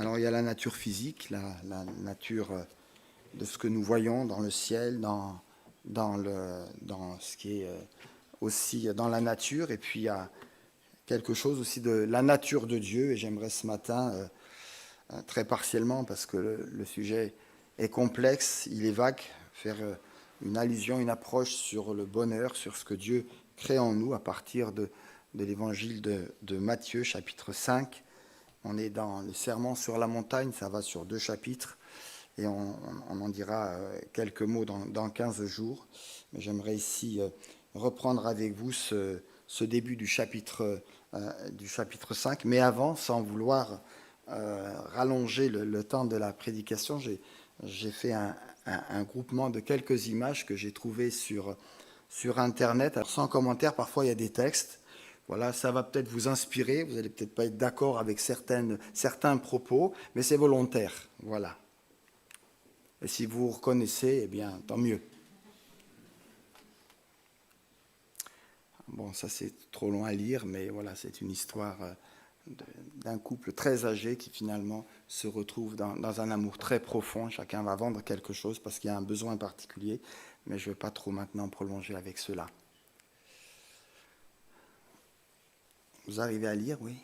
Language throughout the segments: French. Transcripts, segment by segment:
Alors il y a la nature physique, la nature de ce que nous voyons dans le ciel, dans ce qui est aussi dans la nature, et puis il y a quelque chose aussi de la nature de Dieu, et j'aimerais ce matin, très partiellement, parce que le sujet est complexe, il est vague, faire une allusion, une approche sur le bonheur, sur ce que Dieu crée en nous à partir de l'évangile de Matthieu, chapitre 5. On est dans le sermon sur la montagne, ça va sur 2 chapitres, et on en dira quelques mots dans 15 jours. Mais j'aimerais ici reprendre avec vous ce début du chapitre 5. Mais avant, sans vouloir rallonger le temps de la prédication, j'ai fait un groupement de quelques images que j'ai trouvées sur Internet. Alors, sans commentaire, parfois il y a des textes. Voilà, ça va peut-être vous inspirer, vous n'allez peut-être pas être d'accord avec certains propos, mais c'est volontaire. Voilà. Et si vous vous reconnaissez, eh bien, tant mieux. Bon, ça c'est trop long à lire, mais voilà, c'est une histoire d'un couple très âgé qui finalement se retrouve dans un amour très profond. Chacun va vendre quelque chose parce qu'il y a un besoin particulier, mais je ne vais pas trop maintenant prolonger avec cela. Vous arrivez à lire, oui?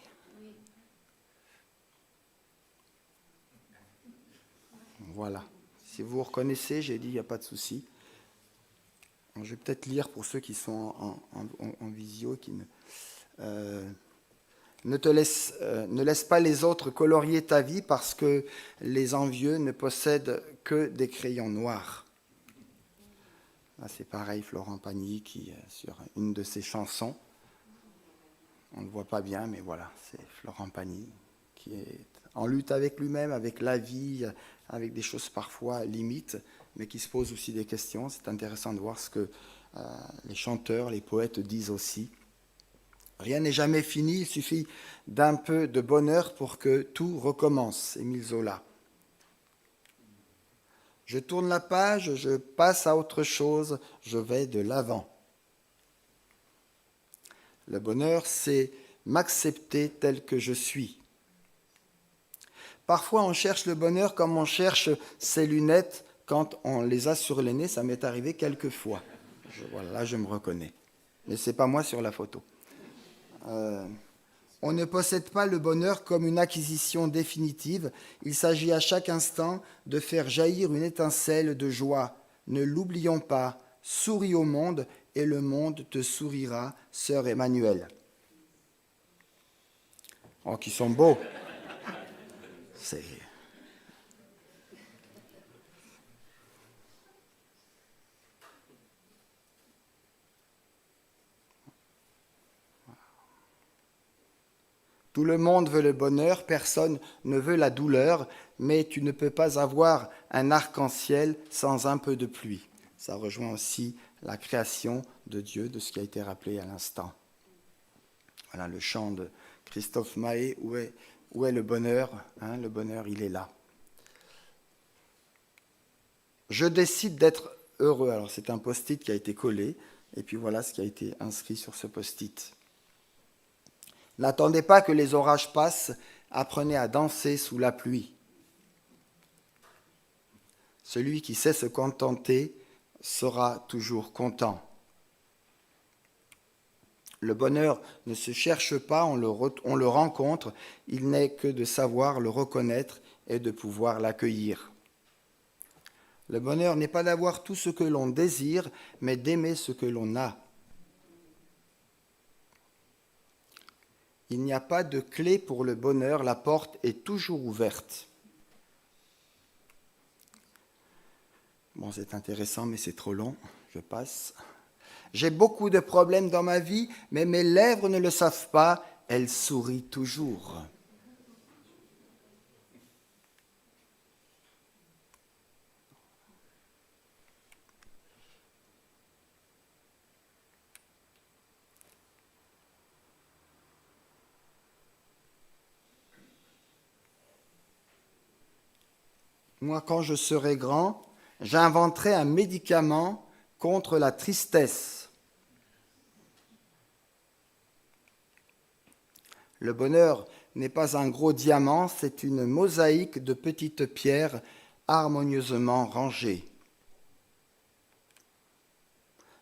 Voilà. Si vous reconnaissez, j'ai dit, il n'y a pas de souci. Je vais peut-être lire pour ceux qui sont en visio, qui ne laisse pas les autres colorier ta vie parce que les envieux ne possèdent que des crayons noirs. Là, c'est pareil, Florent Pagny qui, sur une de ses chansons, on ne le voit pas bien, mais voilà, c'est Florent Pagny qui est en lutte avec lui-même, avec la vie, avec des choses parfois limites, mais qui se pose aussi des questions. C'est intéressant de voir ce que les chanteurs, les poètes disent aussi. Rien n'est jamais fini, il suffit d'un peu de bonheur pour que tout recommence. Émile Zola. Je tourne la page, je passe à autre chose, je vais de l'avant. Le bonheur, c'est m'accepter tel que je suis. Parfois, on cherche le bonheur comme on cherche ses lunettes quand on les a sur le nez. Ça m'est arrivé quelques fois. Voilà, là, je me reconnais. Mais ce n'est pas moi sur la photo. On ne possède pas le bonheur comme une acquisition définitive. Il s'agit à chaque instant de faire jaillir une étincelle de joie. Ne l'oublions pas. Souris au monde et le monde te sourira, sœur Emmanuelle. Oh, qui sont beaux. C'est... Tout le monde veut le bonheur, personne ne veut la douleur, mais tu ne peux pas avoir un arc-en-ciel sans un peu de pluie. Ça rejoint aussi la création de Dieu, de ce qui a été rappelé à l'instant. Voilà le chant de Christophe Mahé, où est le bonheur, hein, le bonheur, il est là. Je décide d'être heureux. Alors c'est un post-it qui a été collé, et puis voilà ce qui a été inscrit sur ce post-it. N'attendez pas que les orages passent, apprenez à danser sous la pluie. Celui qui sait se contenter sera toujours content. Le bonheur ne se cherche pas, on le rencontre, il n'est que de savoir le reconnaître et de pouvoir l'accueillir. Le bonheur n'est pas d'avoir tout ce que l'on désire, mais d'aimer ce que l'on a. Il n'y a pas de clé pour le bonheur, la porte est toujours ouverte. Bon, c'est intéressant, mais c'est trop long, je passe. J'ai beaucoup de problèmes dans ma vie, mais mes lèvres ne le savent pas, elles sourient toujours. Moi, quand je serai grand, j'inventerai un médicament contre la tristesse. Le bonheur n'est pas un gros diamant, c'est une mosaïque de petites pierres harmonieusement rangées.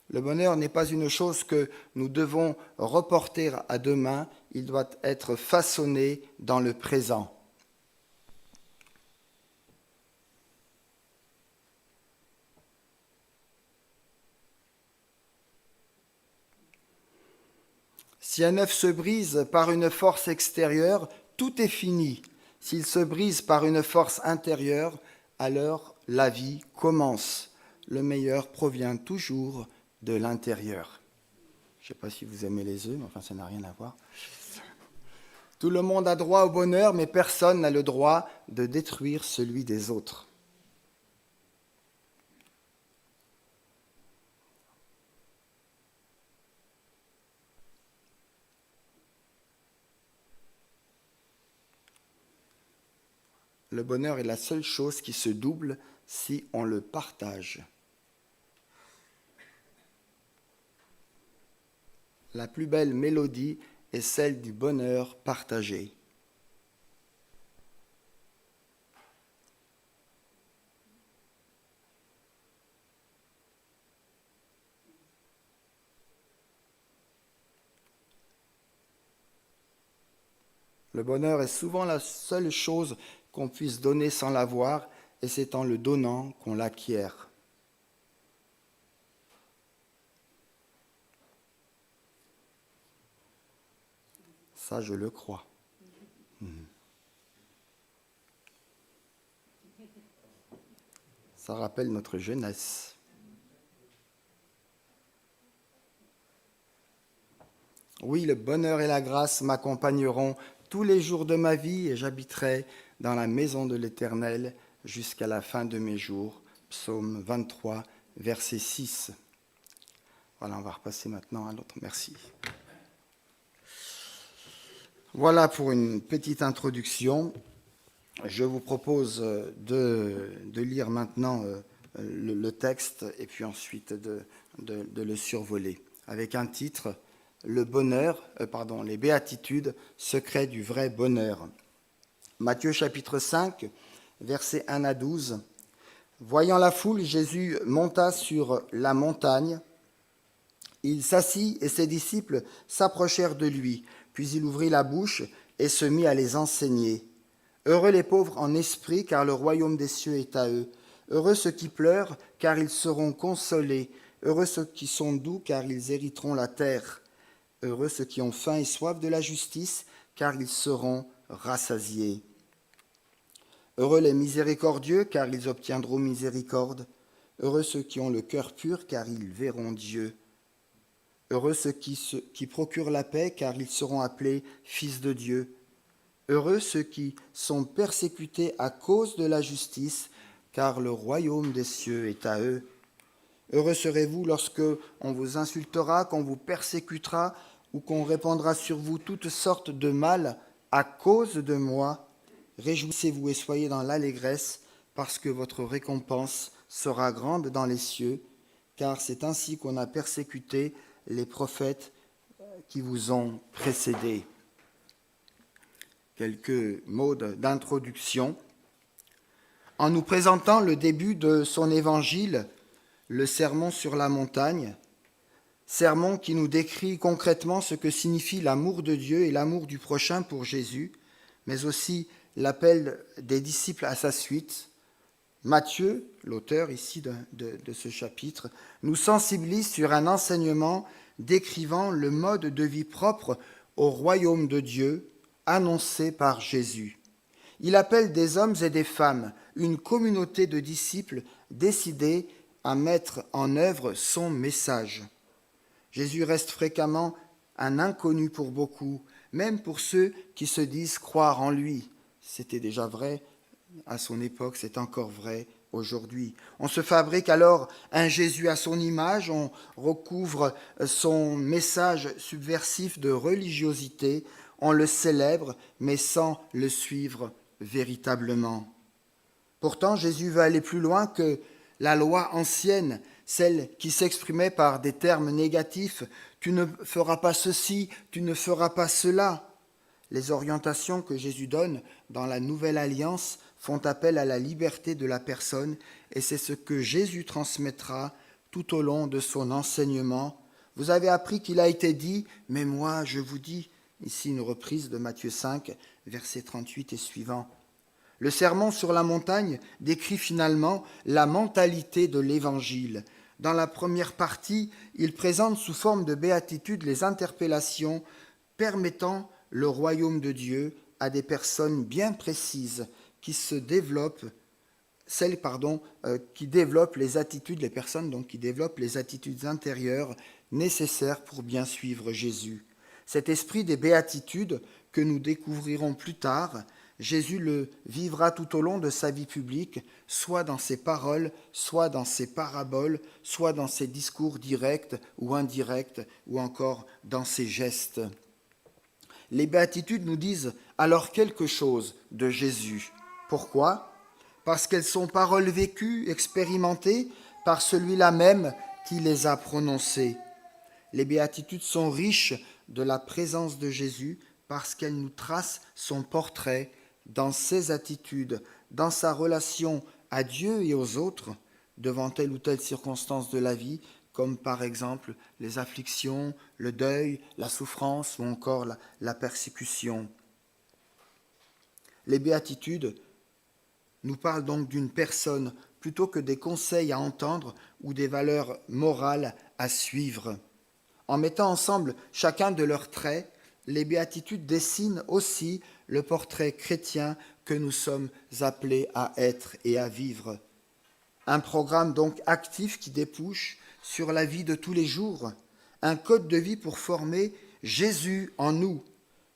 Le bonheur n'est pas une chose que nous devons reporter à demain, il doit être façonné dans le présent. Si un œuf se brise par une force extérieure, tout est fini. S'il se brise par une force intérieure, alors la vie commence. Le meilleur provient toujours de l'intérieur. Je ne sais pas si vous aimez les œufs, mais enfin ça n'a rien à voir. Tout le monde a droit au bonheur, mais personne n'a le droit de détruire celui des autres. Le bonheur est la seule chose qui se double si on le partage. La plus belle mélodie est celle du bonheur partagé. Le bonheur est souvent la seule chose qu'on puisse donner sans l'avoir, et c'est en le donnant qu'on l'acquiert. Ça, je le crois. Ça rappelle notre jeunesse. Oui, le bonheur et la grâce m'accompagneront tous les jours de ma vie et j'habiterai dans la maison de l'Éternel jusqu'à la fin de mes jours. Psaume 23, verset 6. Voilà, on va repasser maintenant à l'autre. Merci. Voilà pour une petite introduction. Je vous propose de lire maintenant le texte et puis ensuite de le survoler avec un titre, les béatitudes, secret du vrai bonheur. Matthieu chapitre 5, versets 1 à 12. Voyant la foule, Jésus monta sur la montagne. Il s'assit et ses disciples s'approchèrent de lui. Puis il ouvrit la bouche et se mit à les enseigner. Heureux les pauvres en esprit, car le royaume des cieux est à eux. Heureux ceux qui pleurent, car ils seront consolés. Heureux ceux qui sont doux, car ils hériteront la terre. Heureux ceux qui ont faim et soif de la justice, car ils seront rassasiés. Heureux les miséricordieux, car ils obtiendront miséricorde. Heureux ceux qui ont le cœur pur, car ils verront Dieu. Heureux ceux qui procurent la paix, car ils seront appelés fils de Dieu. Heureux ceux qui sont persécutés à cause de la justice, car le royaume des cieux est à eux. Heureux serez-vous lorsque on vous insultera, qu'on vous persécutera, ou qu'on répandra sur vous toutes sortes de mal à cause de moi. Réjouissez-vous et soyez dans l'allégresse, parce que votre récompense sera grande dans les cieux, car c'est ainsi qu'on a persécuté les prophètes qui vous ont précédés. Quelques mots d'introduction. En nous présentant le début de son évangile, le sermon sur la montagne, sermon qui nous décrit concrètement ce que signifie l'amour de Dieu et l'amour du prochain pour Jésus, mais aussi l'appel des disciples à sa suite. Matthieu, l'auteur ici de ce chapitre, nous sensibilise sur un enseignement décrivant le mode de vie propre au royaume de Dieu annoncé par Jésus. Il appelle des hommes et des femmes, une communauté de disciples décidés à mettre en œuvre son message. Jésus reste fréquemment un inconnu pour beaucoup, même pour ceux qui se disent croire en lui. C'était déjà vrai à son époque, c'est encore vrai aujourd'hui. On se fabrique alors un Jésus à son image, on recouvre son message subversif de religiosité, on le célèbre, mais sans le suivre véritablement. Pourtant, Jésus veut aller plus loin que la loi ancienne, celle qui s'exprimait par des termes négatifs. Tu ne feras pas ceci, tu ne feras pas cela. Les orientations que Jésus donne dans la Nouvelle Alliance font appel à la liberté de la personne et c'est ce que Jésus transmettra tout au long de son enseignement. Vous avez appris qu'il a été dit, mais moi je vous dis, ici une reprise de Matthieu 5, versets 38 et suivants. Le sermon sur la montagne décrit finalement la mentalité de l'Évangile. Dans la première partie, il présente sous forme de béatitude les interpellations permettant le royaume de Dieu à des personnes bien précises qui développent les attitudes, les personnes donc qui développent les attitudes intérieures nécessaires pour bien suivre Jésus. Cet esprit des béatitudes que nous découvrirons plus tard, Jésus le vivra tout au long de sa vie publique, soit dans ses paroles, soit dans ses paraboles, soit dans ses discours directs ou indirects, ou encore dans ses gestes. Les béatitudes nous disent alors quelque chose de Jésus. Pourquoi ? Parce qu'elles sont paroles vécues, expérimentées par celui-là même qui les a prononcées. Les béatitudes sont riches de la présence de Jésus parce qu'elles nous tracent son portrait dans ses attitudes, dans sa relation à Dieu et aux autres, devant telle ou telle circonstance de la vie, comme par exemple les afflictions, le deuil, la souffrance ou encore la persécution. Les béatitudes nous parlent donc d'une personne plutôt que des conseils à entendre ou des valeurs morales à suivre. En mettant ensemble chacun de leurs traits, les béatitudes dessinent aussi le portrait chrétien que nous sommes appelés à être et à vivre. Un programme donc actif qui débouche sur la vie de tous les jours, un code de vie pour former Jésus en nous,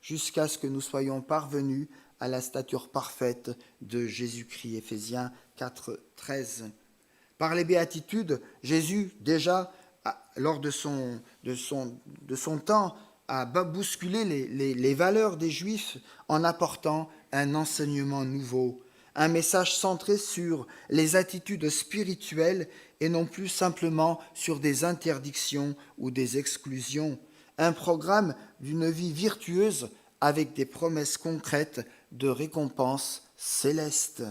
jusqu'à ce que nous soyons parvenus à la stature parfaite de Jésus-Christ. Éphésiens 4, 13. Par les béatitudes, Jésus, déjà, lors de son temps, a bousculé les valeurs des Juifs en apportant un enseignement nouveau, un message centré sur les attitudes spirituelles et non plus simplement sur des interdictions ou des exclusions, un programme d'une vie virtueuse avec des promesses concrètes de récompenses célestes.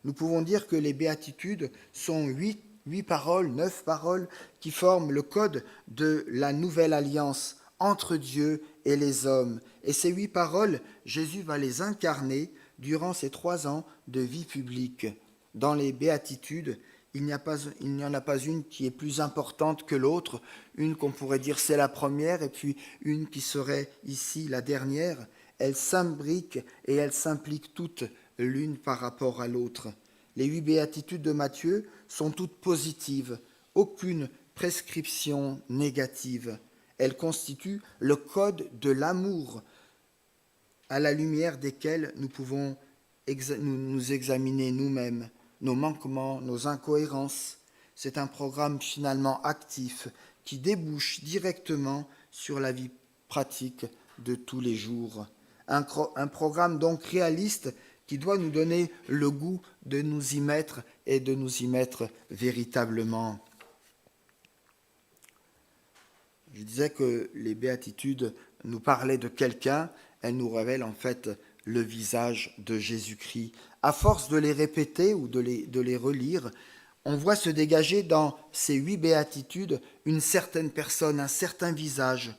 Nous pouvons dire que les béatitudes sont 9 paroles qui forment le code de la nouvelle alliance entre Dieu et les hommes. Et ces 8 paroles, Jésus va les incarner durant ces 3 ans de vie publique. Dans les béatitudes, il n'y en a pas une qui est plus importante que l'autre, une qu'on pourrait dire c'est la première et puis une qui serait ici la dernière. Elles s'imbriquent et elles s'impliquent toutes l'une par rapport à l'autre. Les 8 béatitudes de Matthieu sont toutes positives, aucune prescription négative. Elles constituent le code de l'amour à la lumière desquels nous pouvons nous examiner nous-mêmes, nos manquements, nos incohérences. C'est un programme finalement actif qui débouche directement sur la vie pratique de tous les jours. Un programme donc réaliste qui doit nous donner le goût de nous y mettre et de nous y mettre véritablement. Je disais que les béatitudes nous parlaient de quelqu'un, elles nous révèlent en fait le visage de Jésus-Christ. À force de les répéter ou de les relire, on voit se dégager dans ces 8 béatitudes une certaine personne, un certain visage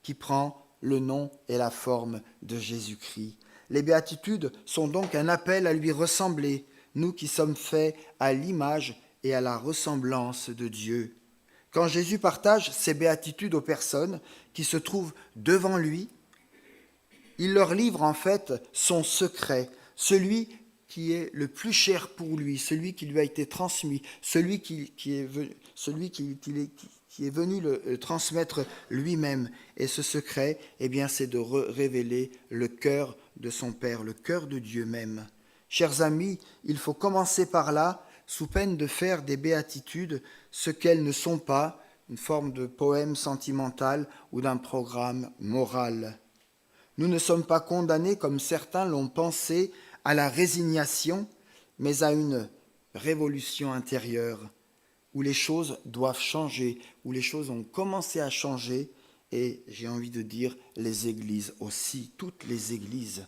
qui prend le nom et la forme de Jésus-Christ. Les béatitudes sont donc un appel à lui ressembler, nous qui sommes faits à l'image et à la ressemblance de Dieu. Quand Jésus partage ces béatitudes aux personnes qui se trouvent devant lui, il leur livre en fait son secret, celui qui est le plus cher pour lui, celui qui lui a été transmis, celui qui est venu le transmettre lui-même. Et ce secret, eh bien, c'est de révéler le cœur de son Père, le cœur de Dieu même. Chers amis, il faut commencer par là, sous peine de faire des béatitudes ce qu'elles ne sont pas, une forme de poème sentimental ou d'un programme moral. Nous ne sommes pas condamnés, comme certains l'ont pensé, à la résignation, mais à une révolution intérieure, où les choses doivent changer, où les choses ont commencé à changer, et j'ai envie de dire les églises aussi, toutes les églises.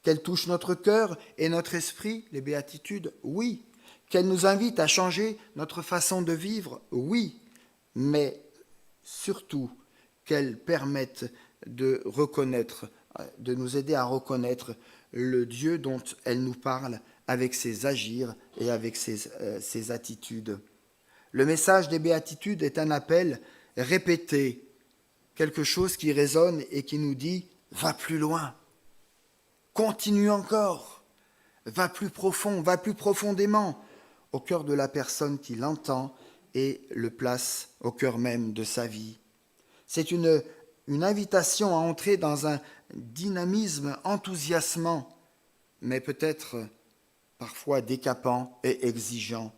Qu'elles touchent notre cœur et notre esprit, les béatitudes, oui. Qu'elles nous invitent à changer notre façon de vivre, oui. Mais surtout, qu'elles permettent de reconnaître, de nous aider à reconnaître le Dieu dont elles nous parlent avec ses agirs et avec ses attitudes. Le message des béatitudes est un appel répété, quelque chose qui résonne et qui nous dit « va plus loin ». Continue encore, va plus profond, va plus profondément au cœur de la personne qui l'entend et le place au cœur même de sa vie. C'est une invitation à entrer dans un dynamisme enthousiasmant, mais peut-être parfois décapant et exigeant.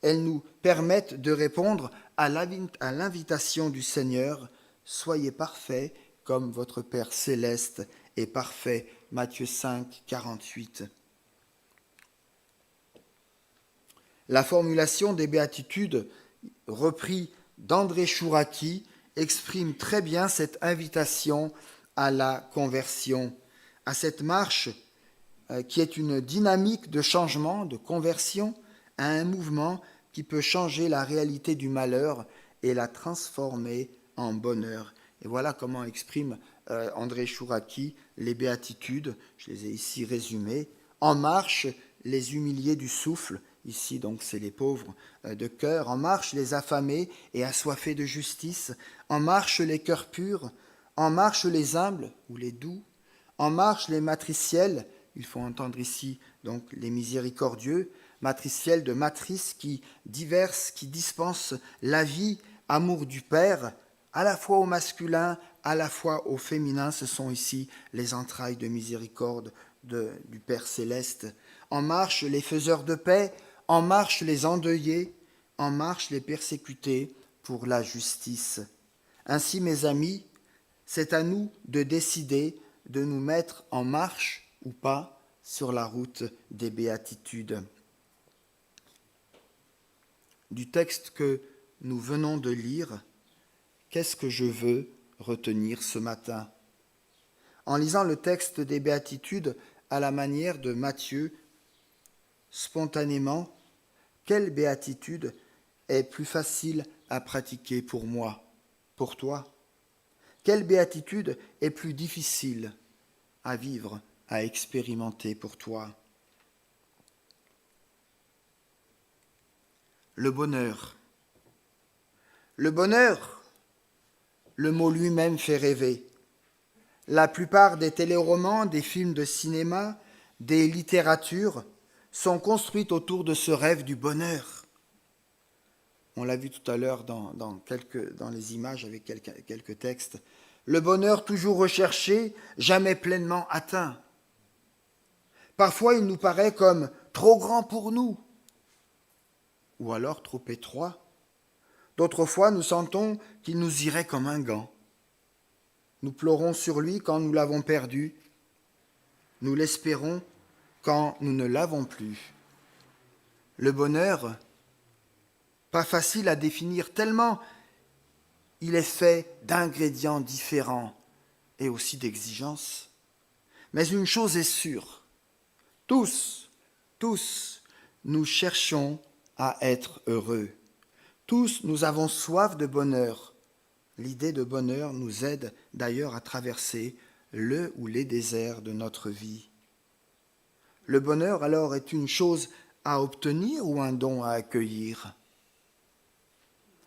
Elles nous permettent de répondre à l'invitation du Seigneur « Soyez parfaits comme votre Père céleste est parfait ». Matthieu 5, 48. La formulation des béatitudes, reprise d'André Chouraki, exprime très bien cette invitation à la conversion, à cette marche qui est une dynamique de changement, de conversion, à un mouvement qui peut changer la réalité du malheur et la transformer en bonheur. Et voilà comment exprime André Chouraki les béatitudes, je les ai ici résumées. En marche, les humiliés du souffle, ici donc c'est les pauvres de cœur. En marche, les affamés et assoiffés de justice. En marche, les cœurs purs. En marche, les humbles ou les doux. En marche, les matriciels. Il faut entendre ici donc les miséricordieux, matriciels de matrice qui diversent, qui dispensent la vie, amour du Père, à la fois au masculin, à la fois au féminin. Ce sont ici les entrailles de miséricorde du Père céleste. En marche, les faiseurs de paix. En marche, les endeuillés. En marche, les persécutés pour la justice. Ainsi, mes amis, c'est à nous de décider de nous mettre en marche ou pas sur la route des béatitudes. Du texte que nous venons de lire, qu'est-ce que je veux retenir ce matin? En lisant le texte des béatitudes à la manière de Matthieu, spontanément, quelle béatitude est plus facile à pratiquer pour moi, pour toi? Quelle béatitude est plus difficile à vivre, à expérimenter pour toi? Le bonheur. Le bonheur, le mot lui-même fait rêver. La plupart des téléromans, des films de cinéma, des littératures sont construites autour de ce rêve du bonheur. On l'a vu tout à l'heure dans les images avec quelques textes. Le bonheur toujours recherché, jamais pleinement atteint. Parfois, il nous paraît comme trop grand pour nous, ou alors trop étroit. D'autres fois, nous sentons qu'il nous irait comme un gant. Nous pleurons sur lui quand nous l'avons perdu. Nous l'espérons quand nous ne l'avons plus. Le bonheur, pas facile à définir tellement il est fait d'ingrédients différents et aussi d'exigences. Mais une chose est sûre, tous, nous cherchons à être heureux. Tous, nous avons soif de bonheur. L'idée de bonheur nous aide d'ailleurs à traverser le ou les déserts de notre vie. Le bonheur, alors, est une chose à obtenir ou un don à accueillir?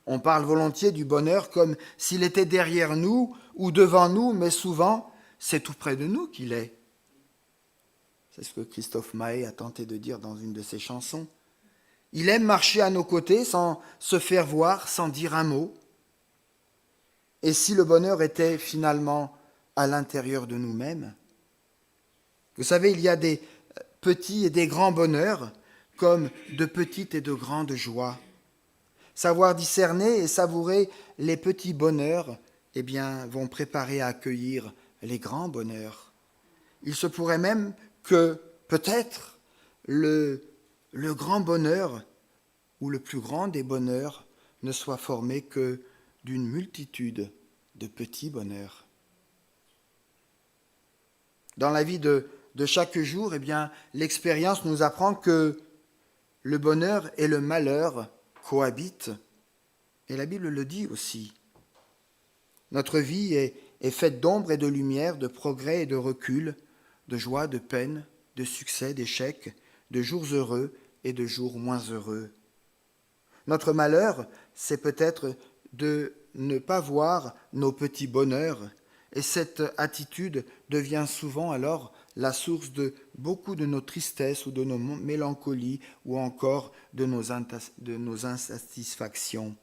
On parle volontiers du bonheur comme s'il était derrière nous ou devant nous, mais souvent, c'est tout près de nous qu'il est. C'est ce que Christophe Maé a tenté de dire dans une de ses chansons. Il aime marcher à nos côtés sans se faire voir, sans dire un mot. Et si le bonheur était finalement à l'intérieur de nous-mêmes? Vous savez, il y a des petits et des grands bonheurs, comme de petites et de grandes joies. Savoir discerner et savourer les petits bonheurs, vont préparer à accueillir les grands bonheurs. Il se pourrait même que, peut-être, le grand bonheur, ou le plus grand des bonheurs, ne soit formé que d'une multitude de petits bonheurs. Dans la vie de chaque jour, eh bien, l'expérience nous apprend que le bonheur et le malheur cohabitent. Et la Bible le dit aussi. Notre vie est faite d'ombre et de lumière, de progrès et de recul, de joie, de peine, de succès, d'échecs, de jours heureux et de jours moins heureux. Notre malheur, c'est peut-être de ne pas voir nos petits bonheurs, et cette attitude devient souvent alors la source de beaucoup de nos tristesses ou de nos mélancolies ou encore de nos insatisfactions.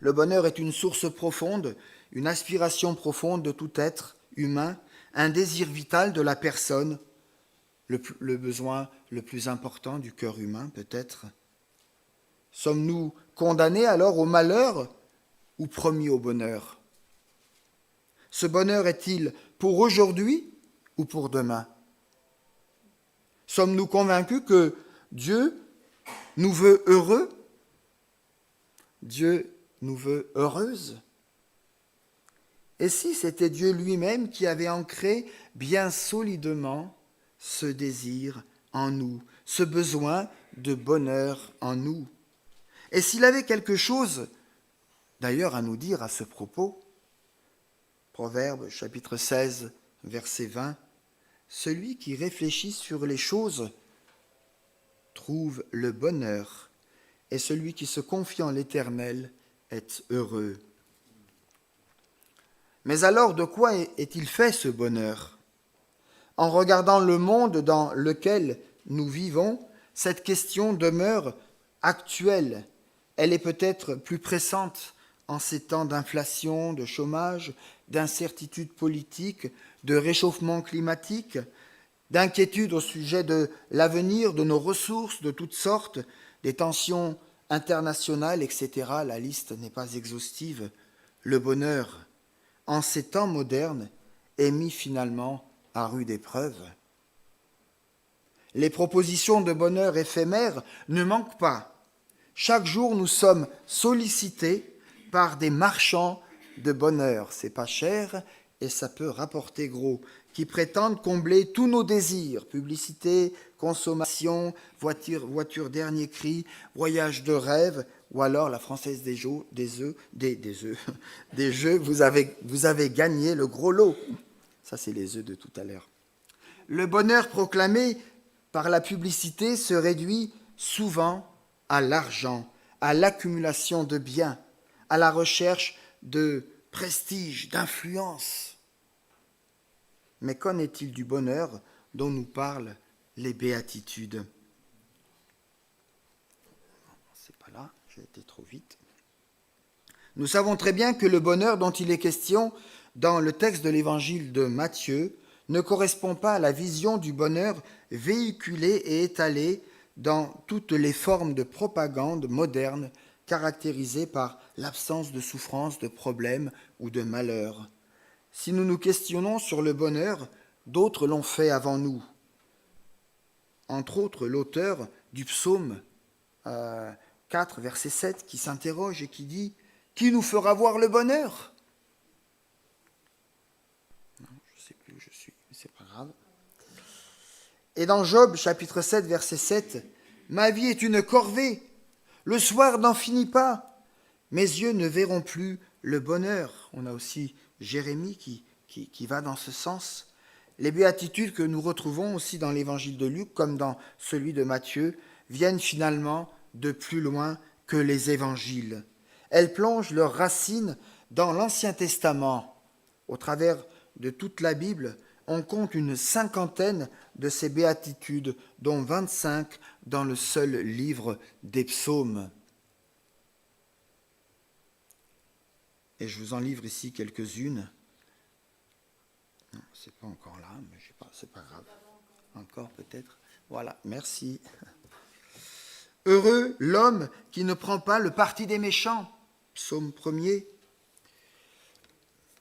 Le bonheur est une source profonde, une aspiration profonde de tout être humain, un désir vital de la personne, le besoin le plus important du cœur humain peut-être. Sommes-nous condamnés alors au malheur ou promis au bonheur? Ce bonheur est-il pour aujourd'hui ou pour demain? Sommes-nous convaincus que Dieu nous veut heureux? Dieu nous veut heureuses? Et si c'était Dieu lui-même qui avait ancré bien solidement ce désir en nous, ce besoin de bonheur en nous? Et s'il avait quelque chose d'ailleurs à nous dire à ce propos? Proverbe chapitre 16, verset 20, « Celui qui réfléchit sur les choses trouve le bonheur, et celui qui se confie en l'Éternel est heureux. » Mais alors, de quoi est-il fait ce bonheur? En regardant le monde dans lequel nous vivons, cette question demeure actuelle. Elle est peut-être plus pressante en ces temps d'inflation, de chômage, d'incertitude politique, de réchauffement climatique, d'inquiétude au sujet de l'avenir, de nos ressources de toutes sortes, des tensions internationales, etc. La liste n'est pas exhaustive. Le bonheur, en ces temps modernes, est mis finalement à rude épreuve. Les propositions de bonheur éphémères ne manquent pas. Chaque jour, nous sommes sollicités par des marchands de bonheur. C'est pas cher et ça peut rapporter gros, qui prétendent combler tous nos désirs, publicité, consommation, voiture dernier cri, voyage de rêve, ou alors la Française des jeux, vous avez gagné le gros lot. Ça, c'est les œufs de tout à l'heure. Le bonheur proclamé par la publicité se réduit souvent à l'argent, à l'accumulation de biens, à la recherche de prestige, d'influence. Mais qu'en est-il du bonheur dont nous parlent les béatitudes? C'est pas là, j'ai été trop vite. Nous savons très bien que le bonheur dont il est question dans le texte de l'évangile de Matthieu ne correspond pas à la vision du bonheur véhiculée et étalée dans toutes les formes de propagande moderne caractérisées par l'absence de souffrance, de problèmes ou de malheur. Si nous nous questionnons sur le bonheur, d'autres l'ont fait avant nous. Entre autres, l'auteur du psaume 4, verset 7, qui s'interroge et qui dit « Qui nous fera voir le bonheur ?» Non, je ne sais plus où je suis, mais c'est pas grave. Et dans Job, chapitre 7, verset 7, « Ma vie est une corvée, le soir n'en finit pas, mes yeux ne verront plus le bonheur. » On a aussi Jérémie qui va dans ce sens. Les béatitudes que nous retrouvons aussi dans l'évangile de Luc, comme dans celui de Matthieu, viennent finalement de plus loin que les évangiles. Elles plongent leurs racines dans l'Ancien Testament. Au travers de toute la Bible, on compte une 50aine de ces béatitudes, dont 25 dans le seul livre des psaumes. Et je vous en livre ici quelques-unes. Non, c'est pas encore là, mais je sais pas, c'est pas grave. Encore peut-être. Voilà, merci. Heureux l'homme qui ne prend pas le parti des méchants. Psaume 1er,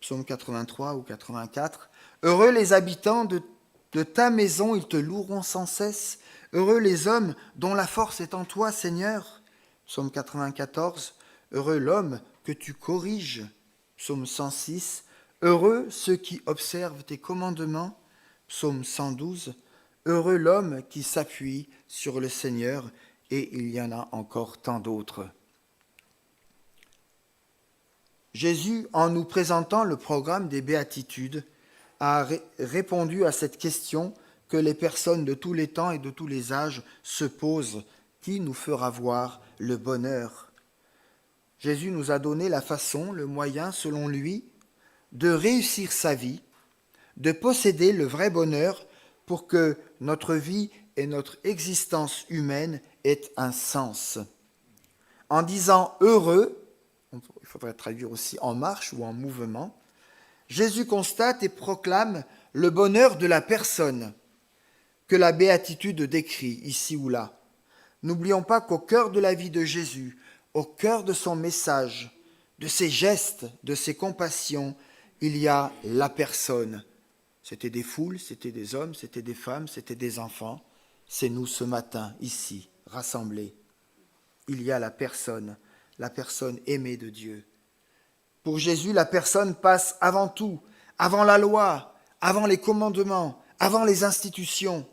psaume 83 ou 84. Heureux les habitants de ta maison, ils te loueront sans cesse. Heureux les hommes dont la force est en toi, Seigneur. Psaume 94. Heureux l'homme que tu corriges. Psaume 106, heureux ceux qui observent tes commandements. Psaume 112, heureux l'homme qui s'appuie sur le Seigneur, et il y en a encore tant d'autres. Jésus, en nous présentant le programme des béatitudes, a répondu à cette question que les personnes de tous les temps et de tous les âges se posent. Qui nous fera voir le bonheur ? Jésus nous a donné la façon, le moyen, selon lui, de réussir sa vie, de posséder le vrai bonheur pour que notre vie et notre existence humaine aient un sens. En disant heureux, il faudrait traduire aussi en marche ou en mouvement, Jésus constate et proclame le bonheur de la personne que la béatitude décrit ici ou là. N'oublions pas qu'au cœur de la vie de Jésus, au cœur de son message, de ses gestes, de ses compassions, il y a la personne. C'était des foules, c'était des hommes, c'était des femmes, c'était des enfants. C'est nous ce matin, ici, rassemblés. Il y a la personne aimée de Dieu. Pour Jésus, la personne passe avant tout, avant la loi, avant les commandements, avant les institutions.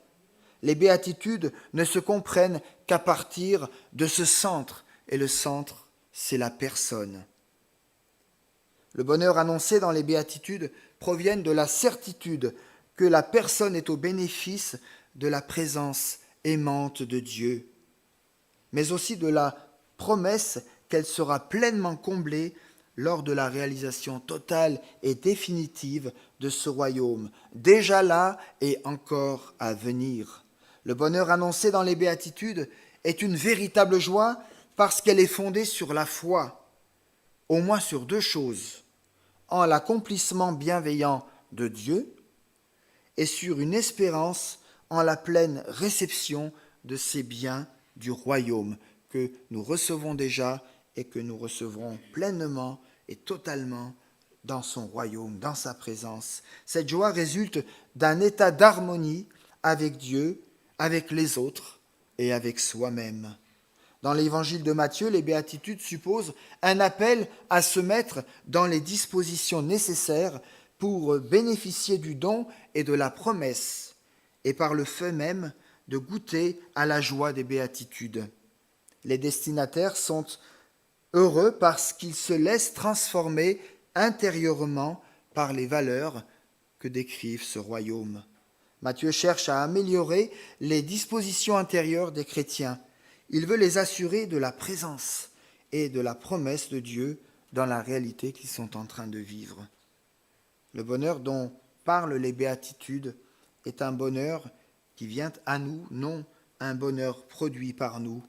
Les béatitudes ne se comprennent qu'à partir de ce centre, et le centre, c'est la personne. Le bonheur annoncé dans les béatitudes provient de la certitude que la personne est au bénéfice de la présence aimante de Dieu, mais aussi de la promesse qu'elle sera pleinement comblée lors de la réalisation totale et définitive de ce royaume, déjà là et encore à venir. Le bonheur annoncé dans les béatitudes est une véritable joie parce qu'elle est fondée sur la foi, au moins sur deux choses, en l'accomplissement bienveillant de Dieu et sur une espérance en la pleine réception de ces biens du royaume que nous recevons déjà et que nous recevrons pleinement et totalement dans son royaume, dans sa présence. Cette joie résulte d'un état d'harmonie avec Dieu, avec les autres et avec soi-même. Dans l'évangile de Matthieu, les béatitudes supposent un appel à se mettre dans les dispositions nécessaires pour bénéficier du don et de la promesse, et par le fait même de goûter à la joie des béatitudes. Les destinataires sont heureux parce qu'ils se laissent transformer intérieurement par les valeurs que décrivent ce royaume. Matthieu cherche à améliorer les dispositions intérieures des chrétiens. Il veut les assurer de la présence et de la promesse de Dieu dans la réalité qu'ils sont en train de vivre. Le bonheur dont parlent les béatitudes est un bonheur qui vient à nous, non un bonheur produit par nous.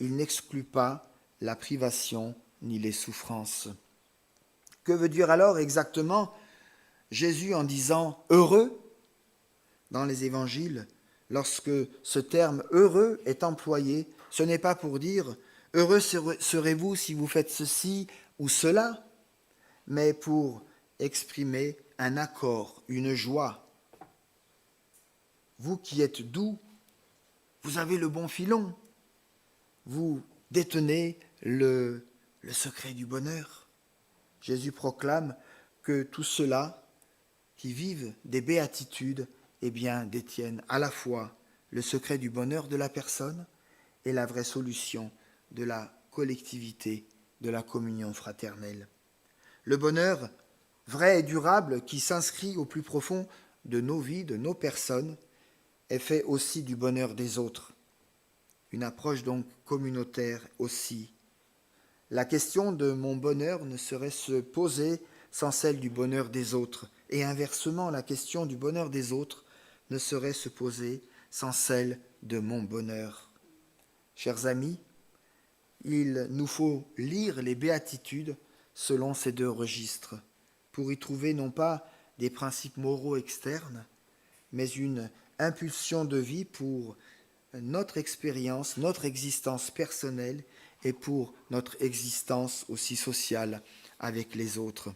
Il n'exclut pas la privation ni les souffrances. Que veut dire alors exactement Jésus en disant « heureux » dans les évangiles? Lorsque ce terme « heureux » est employé, ce n'est pas pour dire « heureux serez-vous si vous faites ceci ou cela », mais pour exprimer un accord, une joie. Vous qui êtes doux, vous avez le bon filon, vous détenez le secret du bonheur. Jésus proclame que tous ceux-là qui vivent des béatitudes, eh bien, détiennent à la fois le secret du bonheur de la personne et la vraie solution de la collectivité, de la communion fraternelle. Le bonheur vrai et durable qui s'inscrit au plus profond de nos vies, de nos personnes, est fait aussi du bonheur des autres. Une approche donc communautaire aussi. La question de mon bonheur ne saurait se poser sans celle du bonheur des autres. Et inversement, la question du bonheur des autres ne saurait se poser sans celle de mon bonheur. Chers amis, il nous faut lire les béatitudes selon ces deux registres, pour y trouver non pas des principes moraux externes, mais une impulsion de vie pour notre expérience, notre existence personnelle et pour notre existence aussi sociale avec les autres.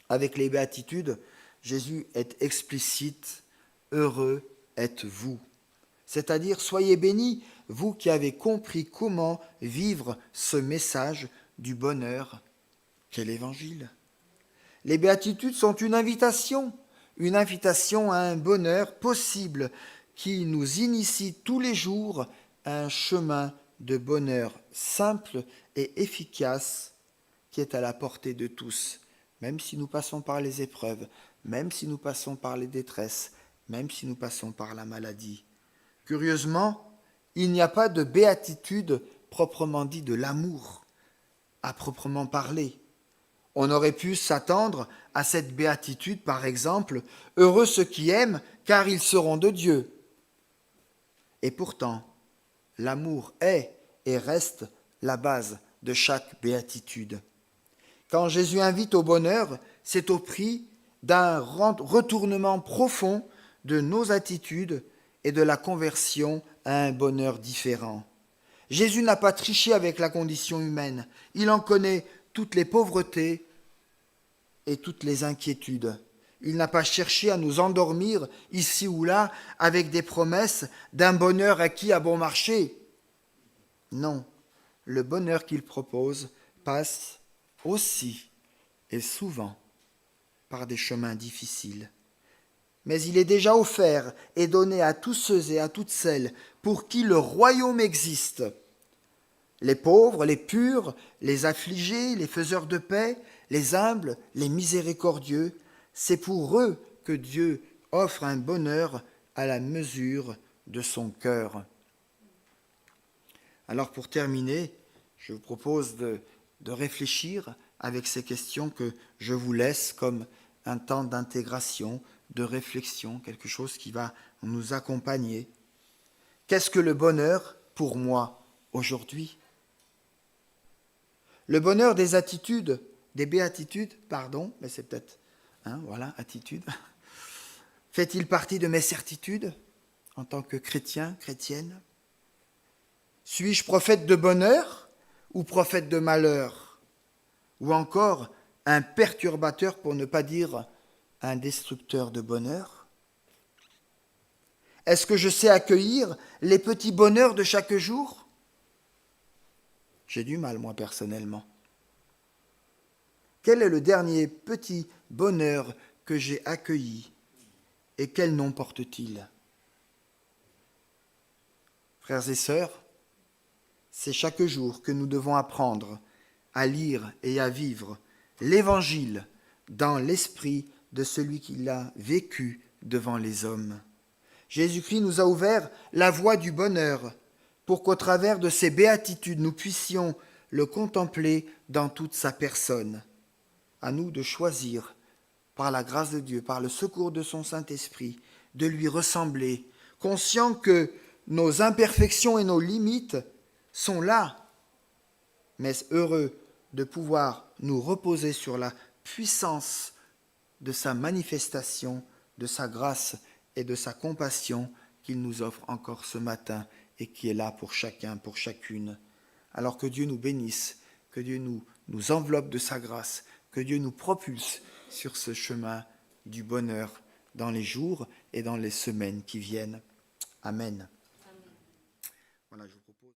Avec les béatitudes, Jésus est explicite, heureux êtes-vous. C'est-à-dire, soyez bénis, vous qui avez compris comment vivre ce message du bonheur qu'est l'Évangile. Les béatitudes sont une invitation à un bonheur possible qui nous initie tous les jours à un chemin de bonheur simple et efficace qui est à la portée de tous, même si nous passons par les épreuves, même si nous passons par les détresses, même si nous passons par la maladie. Curieusement, il n'y a pas de béatitude proprement dit de l'amour, à proprement parler. On aurait pu s'attendre à cette béatitude, par exemple, « Heureux ceux qui aiment, car ils seront de Dieu ». Et pourtant, l'amour est et reste la base de chaque béatitude. Quand Jésus invite au bonheur, c'est au prix d'un retournement profond de nos attitudes et de la conversion à un bonheur différent. Jésus n'a pas triché avec la condition humaine. Il en connaît toutes les pauvretés et toutes les inquiétudes. Il n'a pas cherché à nous endormir ici ou là avec des promesses d'un bonheur acquis à bon marché. Non, le bonheur qu'il propose passe aussi et souvent par des chemins difficiles. Mais il est déjà offert et donné à tous ceux et à toutes celles pour qui le royaume existe. Les pauvres, les purs, les affligés, les faiseurs de paix, les humbles, les miséricordieux, c'est pour eux que Dieu offre un bonheur à la mesure de son cœur. Alors pour terminer, je vous propose de réfléchir avec ces questions que je vous laisse comme un temps d'intégration, de réflexion, quelque chose qui va nous accompagner. Qu'est-ce que le bonheur pour moi aujourd'hui ? Le bonheur des attitudes, des béatitudes, mais c'est peut-être, attitude. Fait-il partie de mes certitudes en tant que chrétien, chrétienne ? Suis-je prophète de bonheur ou prophète de malheur ? Ou encore un perturbateur, pour ne pas dire un destructeur de bonheur ? Est-ce que je sais accueillir les petits bonheurs de chaque jour ? J'ai du mal, moi, personnellement. Quel est le dernier petit bonheur que j'ai accueilli et quel nom porte-t-il ? Frères et sœurs, c'est chaque jour que nous devons apprendre à lire et à vivre l'Évangile dans l'esprit de celui qui l'a vécu devant les hommes. Jésus-Christ nous a ouvert la voie du bonheur pour qu'au travers de ses béatitudes, nous puissions le contempler dans toute sa personne. À nous de choisir, par la grâce de Dieu, par le secours de son Saint-Esprit, de lui ressembler, conscients que nos imperfections et nos limites sont là, mais heureux de pouvoir nous reposer sur la puissance de sa manifestation, de sa grâce et de sa compassion qu'il nous offre encore ce matin et qui est là pour chacun, pour chacune. Alors que Dieu nous bénisse, que Dieu nous enveloppe de sa grâce, que Dieu nous propulse sur ce chemin du bonheur dans les jours et dans les semaines qui viennent. Amen. Voilà, je vous propose...